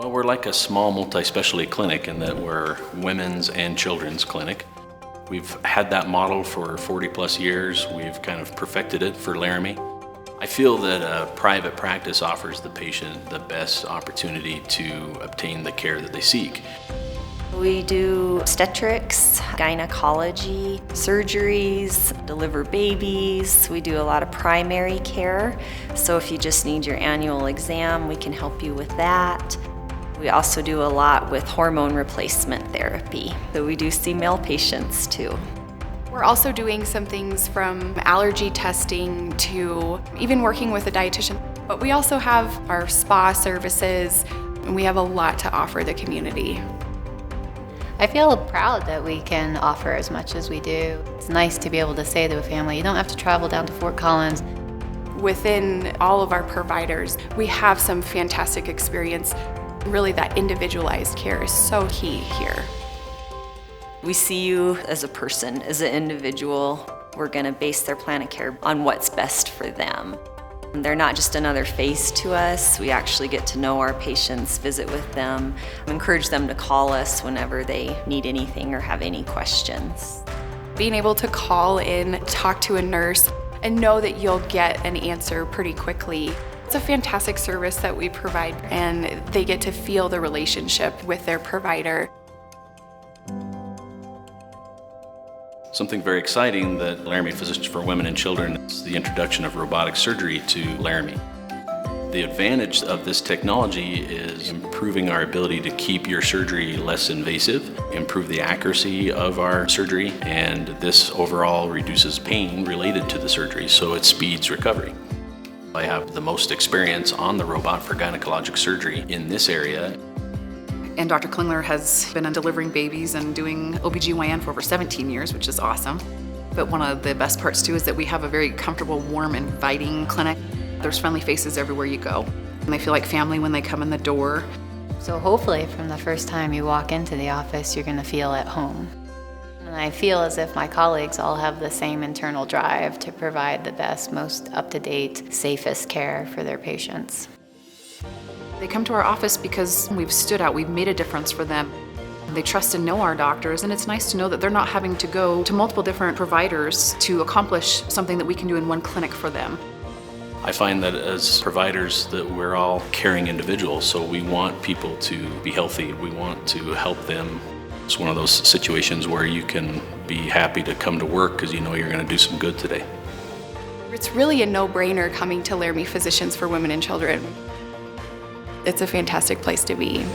Well, we're like a small multi-specialty clinic in that we're women's and children's clinic. We've had that model for 40 plus years. We've kind of perfected it for Laramie. I feel that a private practice offers the patient the best opportunity to obtain the care that they seek. We do obstetrics, gynecology, surgeries, deliver babies. We do a lot of primary care. So if you just need your annual exam, we can help you with that. We also do a lot with hormone replacement therapy. So we do see male patients too. We're also doing some things from allergy testing to even working with a dietitian. But we also have our spa services, and we have a lot to offer the community. I feel proud that we can offer as much as we do. It's nice to be able to say to a family, you don't have to travel down to Fort Collins. Within all of our providers, we have some fantastic experience. Really, that individualized care is so key here. We see you as a person, as an individual. We're going to base their plan of care on what's best for them. They're not just another face to us. We actually get to know our patients, visit with them, encourage them to call us whenever they need anything or have any questions. Being able to call in, talk to a nurse, and know that you'll get an answer pretty quickly. It's a fantastic service that we provide, and they get to feel the relationship with their provider. Something very exciting that Laramie Physicians for Women and Children is the introduction of robotic surgery to Laramie. The advantage of this technology is improving our ability to keep your surgery less invasive, improve the accuracy of our surgery, and this overall reduces pain related to the surgery, so it speeds recovery. I have the most experience on the robot for gynecologic surgery in this area. And Dr. Klingler has been delivering babies and doing OBGYN for over 17 years, which is awesome. But one of the best parts too is that we have a very comfortable, warm, inviting clinic. There's friendly faces everywhere you go. And they feel like family when they come in the door. So hopefully from the first time you walk into the office, you're going to feel at home. And I feel as if my colleagues all have the same internal drive to provide the best, most up-to-date, safest care for their patients. They come to our office because we've stood out, we've made a difference for them. They trust and know our doctors, and it's nice to know that they're not having to go to multiple different providers to accomplish something that we can do in one clinic for them. I find that as providers that we're all caring individuals, so we want people to be healthy. We want to help them. It's one of those situations where you can be happy to come to work because you know you're going to do some good today. It's really a no-brainer coming to Laramie Physicians for Women and Children. It's a fantastic place to be.